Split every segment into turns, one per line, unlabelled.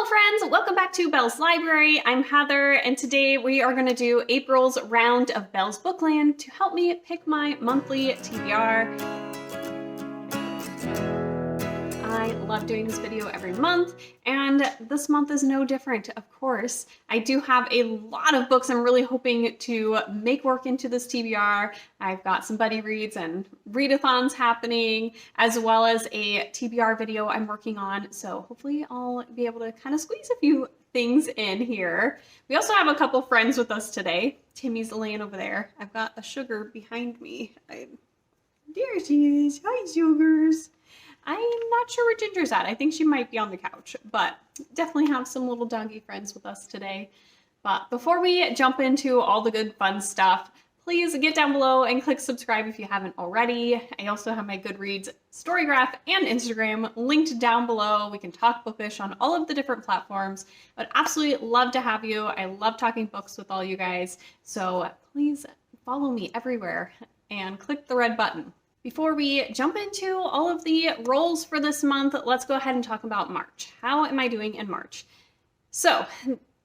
Hello friends, welcome back to Belle's Library. I'm Heather, and today we are going to do April's round of Belle's Bookland to help me pick my monthly TBR. I love doing this video every month, and this month is no different, of course. I do have a lot of books I'm really hoping to make work into this TBR. I've got some buddy reads and readathons happening, as well as a TBR video I'm working on, so hopefully I'll be able to kind of squeeze a few things in here. We also have a couple friends with us today. Timmy's laying over there. I've got a sugar behind me. There she is. Hi, sugars. I'm not sure where Ginger's at. I think she might be on the couch, but definitely have some little doggy friends with us today. But before we jump into all the good fun stuff, please get down below and click subscribe if you haven't already. I also have my Goodreads, Storygraph, and Instagram linked down below. We can talk bookish on all of the different platforms. I would absolutely love to have you. I love talking books with all you guys. So please follow me everywhere and click the red button. Before we jump into all of the rolls for this month, let's go ahead and talk about March. How am I doing in March? So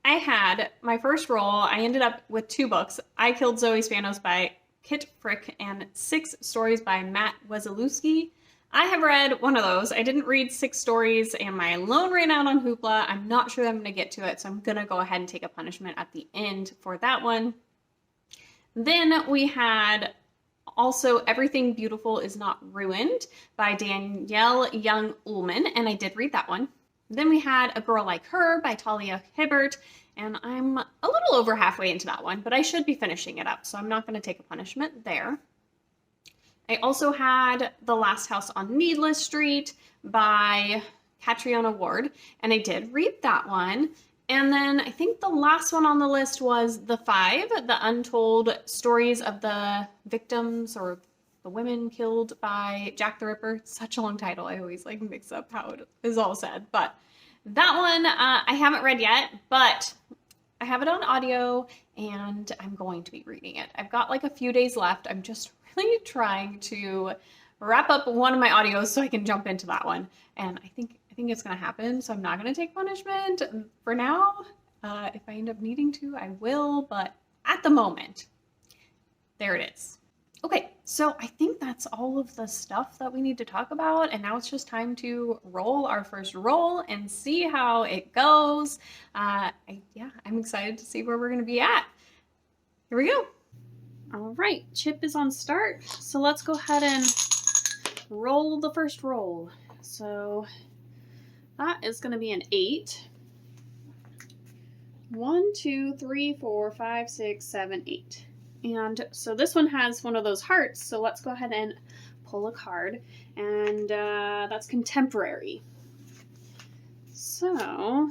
I had my first roll. I ended up with 2 books. I Killed Zoe Spanos by Kit Frick and 6 Stories by Matt Wesolowski. I have read one of those. I didn't read 6 stories and my loan ran out on Hoopla. I'm not sure that I'm going to get to it, so I'm going to go ahead and take a punishment at the end for that one. Then we had also Everything Beautiful Is Not Ruined by Danielle Young Ullman, and I did read that one. Then we had A Girl Like Her by Talia Hibbert, and I'm a little over halfway into that one, but I should be finishing it up, so I'm not going to take a punishment there. I also had The Last House on Needless Street by Catriona Ward, and I did read that one. And then I think the last one on the list was The Five, the untold stories of the victims or the women killed by Jack the Ripper. It's such a long title. I always like mix up how it is all said. But that one I haven't read yet, but I have it on audio and I'm going to be reading it. I've got like a few days left. I'm just really trying to wrap up one of my audios so I can jump into that one. And I think it's going to happen, so I'm not going to take punishment for now. If I end up needing to, I will, but at the moment, there it is. Okay, so I think that's all of the stuff that we need to talk about, and now it's just time to roll our first roll and see how it goes. I'm excited to see where we're going to be at. Here we go. All right, Chip is on start, so let's go ahead and roll the first roll. So that is going to be an 8. 1, 2, 3, 4, 5, 6, 7, 8. And so this one has one of those hearts, so let's go ahead and pull a card. And that's contemporary. So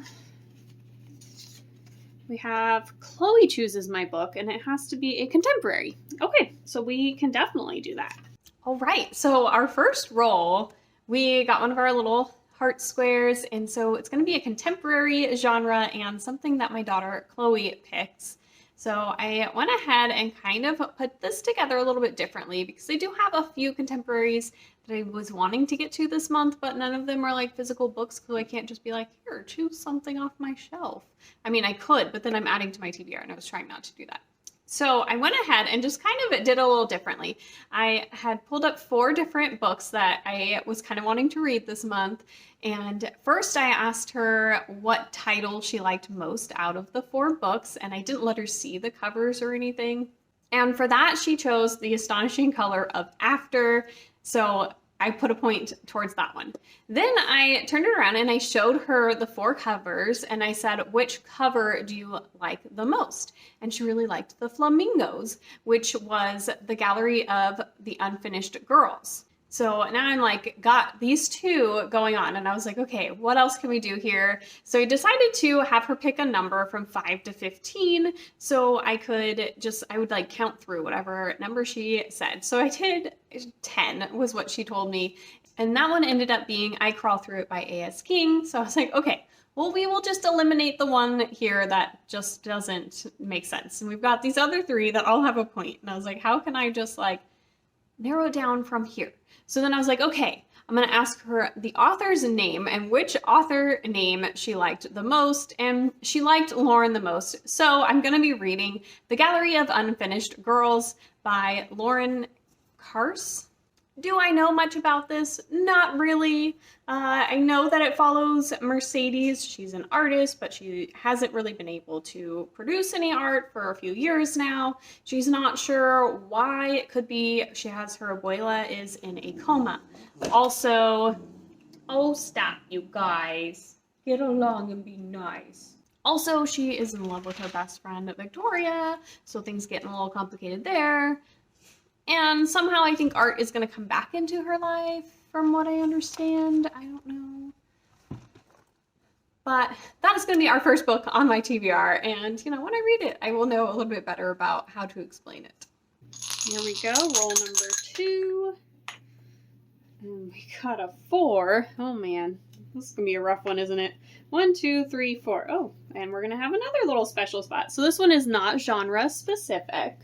we have Chloe chooses my book, and it has to be a contemporary. Okay, so we can definitely do that. All right, so our first roll, we got one of our little heart squares, and so it's going to be a contemporary genre and something that my daughter Chloe picks. So I went ahead and kind of put this together a little bit differently because I do have a few contemporaries that I was wanting to get to this month, but none of them are like physical books, so I can't just be like, here, choose something off my shelf. I mean, I could, but then I'm adding to my TBR, and I was trying not to do that. So I went ahead and just kind of did a little differently. I had pulled up 4 different books that I was kind of wanting to read this month. And first I asked her what title she liked most out of the 4 books, and I didn't let her see the covers or anything. And for that, she chose The Astonishing Color of After. So I put a point towards that one. Then I turned it around and I showed her the 4 covers and I said, which cover do you like the most? And she really liked the Flamingos, which was the Gallery of the Unfinished Girls. So now I'm like, got these 2 going on, and I was like, okay, what else can we do here? So I decided to have her pick a number from 5 to 15, so I would like count through whatever number she said. So I did 10 was what she told me, and that one ended up being I Crawl Through It by A.S. King. So I was like, okay, well, we will just eliminate the one here that just doesn't make sense. And we've got these other 3 that all have a point. And I was like, how can I just like narrow down from here? So then I was like, okay, I'm going to ask her the author's name and which author name she liked the most, and she liked Lauren the most. So I'm going to be reading The Gallery of Unfinished Girls by Lauren Kars. Do I know much about this? Not really. I know that it follows Mercedes. She's an artist, but she hasn't really been able to produce any art for a few years now. She's not sure why. It could be she has her abuela is in a coma. Also, oh, stop, you guys. Get along and be nice. Also, she is in love with her best friend, Victoria, so things getting a little complicated there. And somehow I think art is going to come back into her life, from what I understand. I don't know. But that is going to be our first book on my TBR. And, you know, when I read it, I will know a little bit better about how to explain it. Here we go. Roll number 2. And we got a 4. Oh, man. This is going to be a rough one, isn't it? 1, 2, 3, 4. Oh, and we're going to have another little special spot. So this one is not genre specific.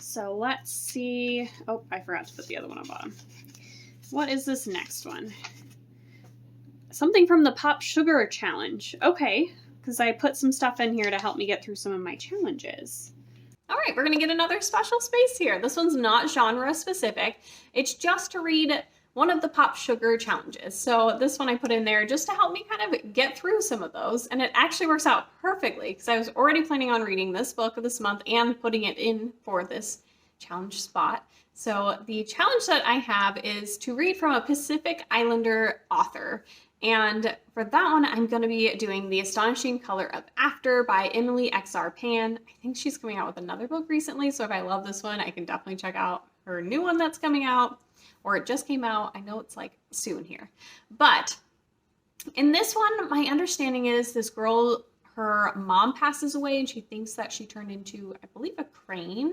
So let's see. Oh, I forgot to put the other one on bottom. What is this next one? Something from the Pop Sugar Challenge. Okay, because I put some stuff in here to help me get through some of my challenges. All right, we're going to get another special space here. This one's not genre specific. It's just to read one of the Pop Sugar challenges. So this one I put in there just to help me kind of get through some of those. And it actually works out perfectly because I was already planning on reading this book this month and putting it in for this challenge spot. So the challenge that I have is to read from a Pacific Islander author. And for that one, I'm going to be doing The Astonishing Color of After by Emily X.R. Pan. I think she's coming out with another book recently. So if I love this one, I can definitely check out her new one that's coming out. Or it just came out. I know it's like soon here. But in this one, my understanding is this girl, her mom passes away and she thinks that she turned into, I believe, a crane,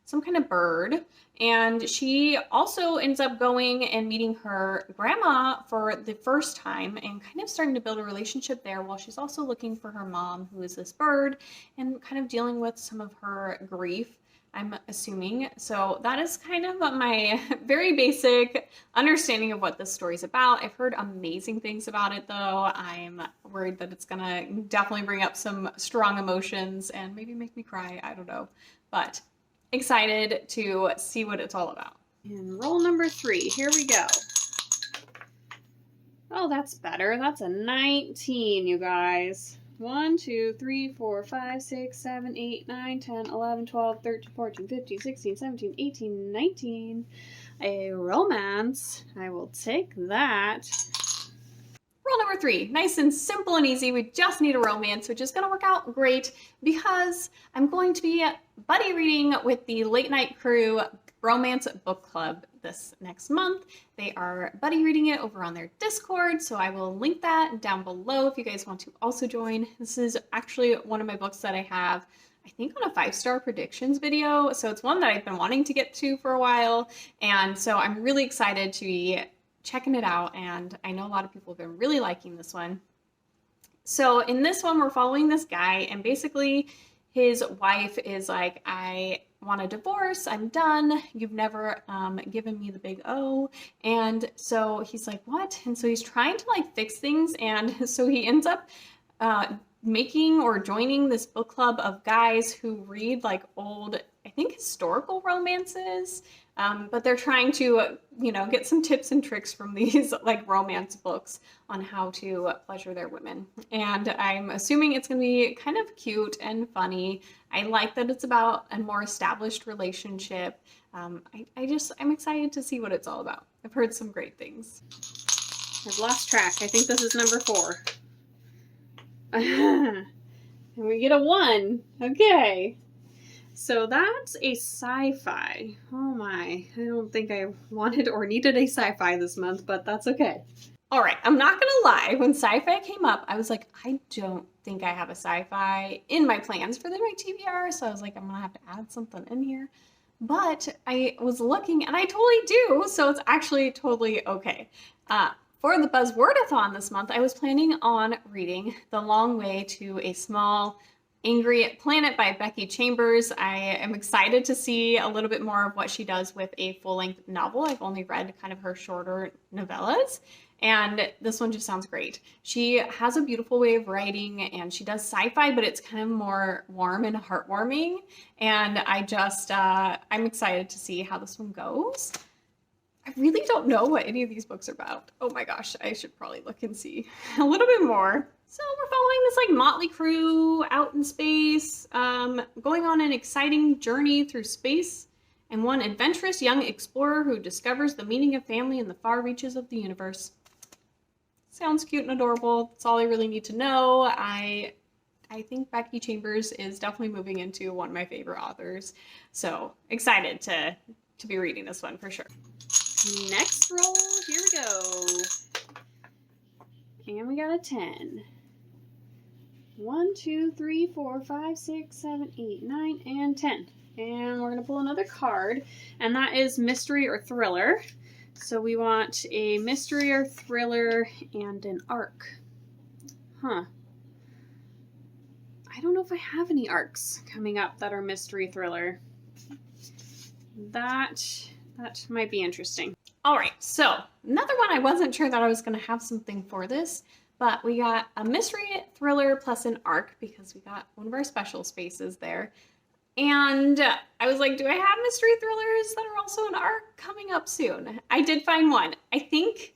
some kind of bird. And she also ends up going and meeting her grandma for the first time and kind of starting to build a relationship there while she's also looking for her mom, who is this bird, and kind of dealing with some of her grief, I'm assuming. So that is kind of my very basic understanding of what this story's about. I've heard amazing things about it, though. I'm worried that it's gonna definitely bring up some strong emotions and maybe make me cry. I don't know. But excited to see what it's all about. And roll number 3. Here we go. Oh, that's better. That's a 19, you guys. 1, 2, 3, 4, 5, 6, 7, 8, 9, 10, 11, 12, 13, 14, 15, 16, 17, 18, 19. A romance. I will take that. Rule number 3, nice and simple and easy. We just need a romance, which is going to work out great because I'm going to be buddy reading with the Late Night Crew Romance Book Club this next month. They are buddy reading it over on their Discord, so I will link that down below if you guys want to also join. This is actually one of my books that I have, I think, on a 5-star predictions video, so it's one that I've been wanting to get to for a while, and so I'm really excited to be checking it out, and I know a lot of people have been really liking this one. So in this one, we're following this guy, and basically his wife is like, I want a divorce, I'm done, you've never given me the big O. And so he's like, what? And so he's trying to like fix things, and so he ends up making or joining this book club of guys who read like old, I think, historical romances, but they're trying to, you know, get some tips and tricks from these like romance books on how to pleasure their women. And I'm assuming it's going to be kind of cute and funny. I like that it's about a more established relationship. I'm excited to see what it's all about. I've heard some great things. I've lost track. I think this is number 4. And we get a 1. Okay. So that's a sci-fi. Oh my, I don't think I wanted or needed a sci-fi this month, but that's okay. All right, I'm not gonna lie, when sci-fi came up, I was like, I don't think I have a sci-fi in my plans for my TBR, so I was like, I'm gonna have to add something in here. But I was looking, and I totally do, so it's actually totally okay. For the Buzzwordathon this month, I was planning on reading The Long Way to a Small Angry Planet by Becky Chambers. I am excited to see a little bit more of what she does with a full-length novel. I've only read kind of her shorter novellas, and this one just sounds great. She has a beautiful way of writing, and she does sci-fi, but it's kind of more warm and heartwarming, and I'm excited to see how this one goes. I really don't know what any of these books are about. Oh my gosh, I should probably look and see a little bit more. So we're following this like motley crew out in space, going on an exciting journey through space, and one adventurous young explorer who discovers the meaning of family in the far reaches of the universe. Sounds cute and adorable. That's all I really need to know. I think Becky Chambers is definitely moving into one of my favorite authors. So excited to be reading this one for sure. Next roll, here we go. And we got a 10. 1, 2, 3, 4, 5, 6, 7, 8, 9, and 10. And we're going to pull another card, and that is mystery or thriller. So we want a mystery or thriller and an arc. Huh. I don't know if I have any arcs coming up that are mystery thriller. That might be interesting. All right, so another one, I wasn't sure that I was going to have something for this, but we got a mystery thriller plus an arc because we got one of our special spaces there. And I was like, do I have mystery thrillers that are also an arc coming up soon? I did find one. I think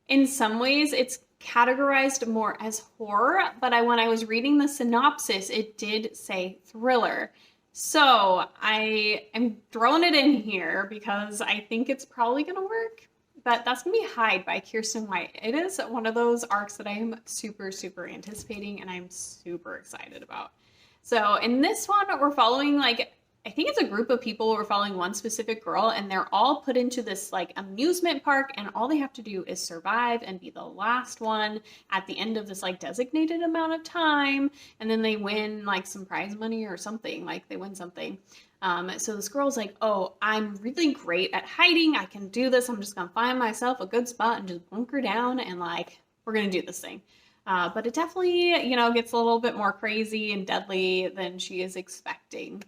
in some ways it's categorized more as horror, but when I was reading the synopsis, it did say thriller. So I am throwing it in here because I think it's probably going to work. But that's going to be Hide by Kirsten White. It is one of those arcs that I am super, super anticipating and I'm super excited about. So in this one, we're following I think it's a group of people who are following one specific girl, and they're all put into this amusement park, and all they have to do is survive and be the last one at the end of this designated amount of time, and then they win some prize money or something, they win something. So this girl's like, oh, I'm really great at hiding. I can do this. I'm just gonna find myself a good spot and just bunker down and we're gonna do this thing. But it definitely, gets a little bit more crazy and deadly than she is expecting.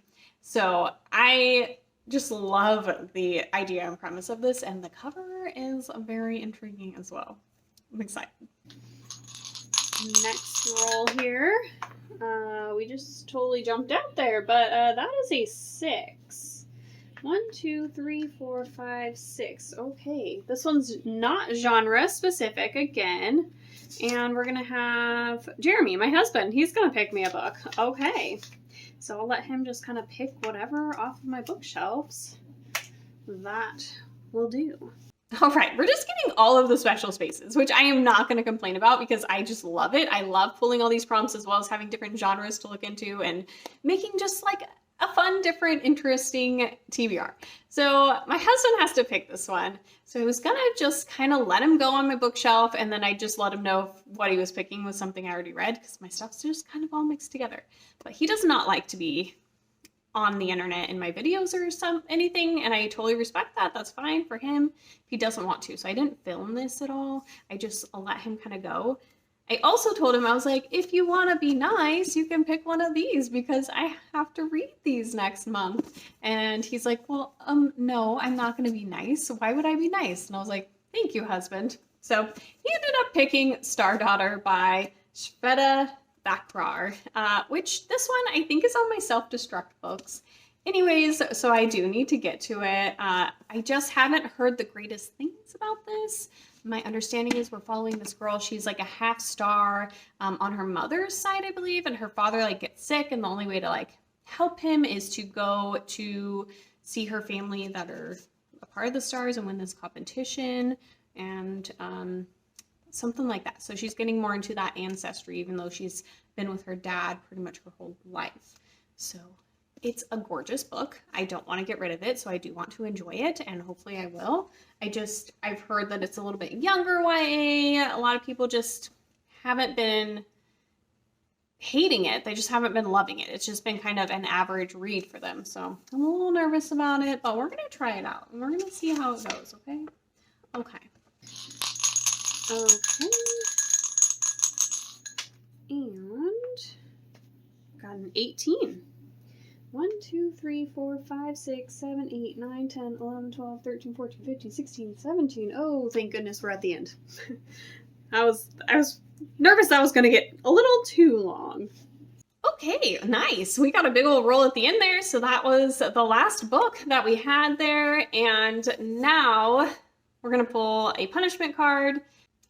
So I just love the idea and premise of this, and the cover is very intriguing as well. I'm excited. Next roll here. We just totally jumped out there, but that is a 6. 1, 2, 3, 4, 5, 6. Okay, this one's not genre specific again. And we're gonna have Jeremy, my husband. He's gonna pick me a book. Okay. So I'll let him just kind of pick whatever off of my bookshelves. That will do. All right, we're just getting all of the special spaces, which I am not going to complain about because I just love it. I love pulling all these prompts as well as having different genres to look into and making just a fun, different, interesting TBR. So my husband has to pick this one. So I was gonna just kind of let him go on my bookshelf, and then I just let him know if what he was picking was something I already read, because my stuff's just kind of all mixed together. But he does not like to be on the internet in my videos or anything, and I totally respect that. That's fine for him if he doesn't want to. So I didn't film this at all. I just let him kind of go. I also told him, I was like, if you want to be nice, you can pick one of these because I have to read these next month. And he's like, well, no, I'm not going to be nice. Why would I be nice? And I was like, thank you, husband. So he ended up picking Star Daughter by Shveta Bakrar, which this one I think is on my self-destruct books. Anyways, so I do need to get to it. I just haven't heard the greatest things about this. My understanding is we're following this girl. She's like a half star on her mother's side, I believe, and her father gets sick, and the only way to help him is to go to see her family that are a part of the stars and win this competition and something like that. So she's getting more into that ancestry, even though she's been with her dad pretty much her whole life. So it's a gorgeous book. I don't want to get rid of it, so I do want to enjoy it, and hopefully I will. I've heard that it's a little bit younger YA. A lot of people just haven't been hating it. They just haven't been loving it. It's just been kind of an average read for them. So I'm a little nervous about it, but we're going to try it out, and we're going to see how it goes, okay? Okay. Okay. And got 18. 1, 2, 3, 4, 5, 6, 7, 8, 9, 10, 11, 12, 13, 14, 15, 16, 17. Oh, thank goodness we're at the end. I was nervous that was going to get a little too long. Okay, nice. We got a big old roll at the end there. So that was the last book that we had there. And now we're going to pull a punishment card.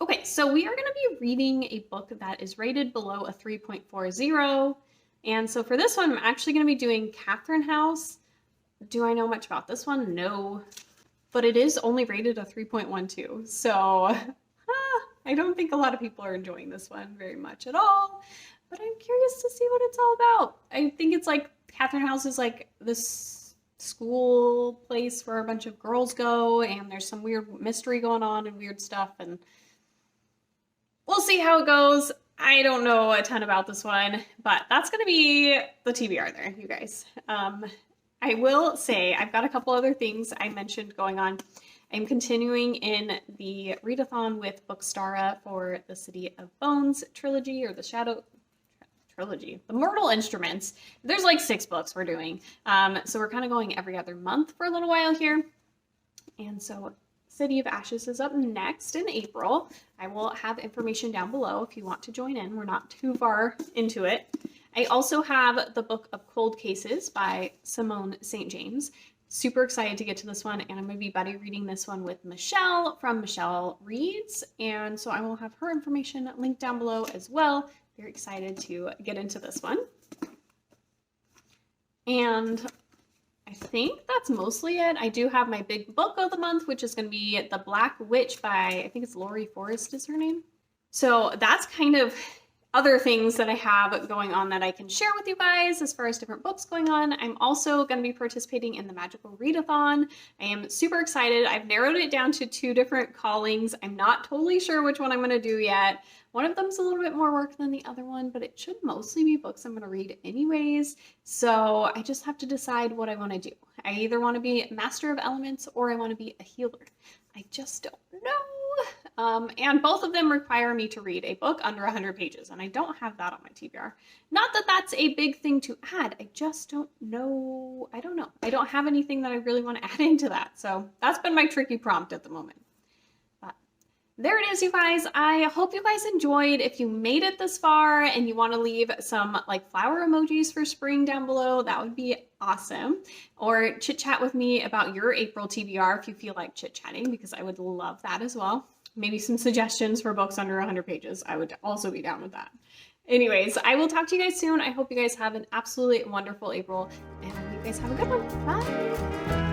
Okay, so we are going to be reading a book that is rated below a 3.40. And so for this one, I'm actually going to be doing Catherine House. Do I know much about this one? No. But it is only rated a 3.12. So I don't think a lot of people are enjoying this one very much at all. But I'm curious to see what it's all about. I think it's like Catherine House is like this school place where a bunch of girls go, and there's some weird mystery going on and weird stuff, and we'll see how it goes. I don't know a ton about this one, but that's going to be the TBR there, you guys. I will say I've got a couple other things I mentioned going on. I'm continuing in the readathon with Bookstara for the City of Bones trilogy, or the Shadow trilogy, the Mortal Instruments. There's like 6 books we're doing. So we're kind of going every other month for a little while here. And so City of Ashes is up next in April. I will have information down below if you want to join in. We're not too far into it. I also have the Book of Cold Cases by Simone St. James. Super excited to get to this one, and I'm going to be buddy reading this one with Michelle from Michelle Reads, and so I will have her information linked down below as well. Very excited to get into this one. And I think that's mostly it. I do have my big book of the month, which is going to be The Black Witch by, I think it's Laurie Forrest is her name. So that's kind of other things that I have going on that I can share with you guys as far as different books going on. I'm also going to be participating in the Magical Readathon. I am super excited. I've narrowed it down to 2 different callings. I'm not totally sure which one I'm going to do yet. One of them's a little bit more work than the other one, but it should mostly be books I'm going to read anyways. So I just have to decide what I want to do. I either want to be Master of Elements or I want to be a healer. I just don't know. And both of them require me to read a book under 100 pages, and I don't have that on my TBR. Not that that's a big thing to add. I just don't know. I don't know. I don't have anything that I really want to add into that. So that's been my tricky prompt at the moment. There it is, you guys. I hope you guys enjoyed. If you made it this far and you want to leave some like flower emojis for spring down below, that would be awesome. Or chit chat with me about your April TBR if you feel like chit chatting, because I would love that as well. Maybe some suggestions for books under 100 pages. I would also be down with that. Anyways, I will talk to you guys soon. I hope you guys have an absolutely wonderful April, and you guys have a good one. Bye.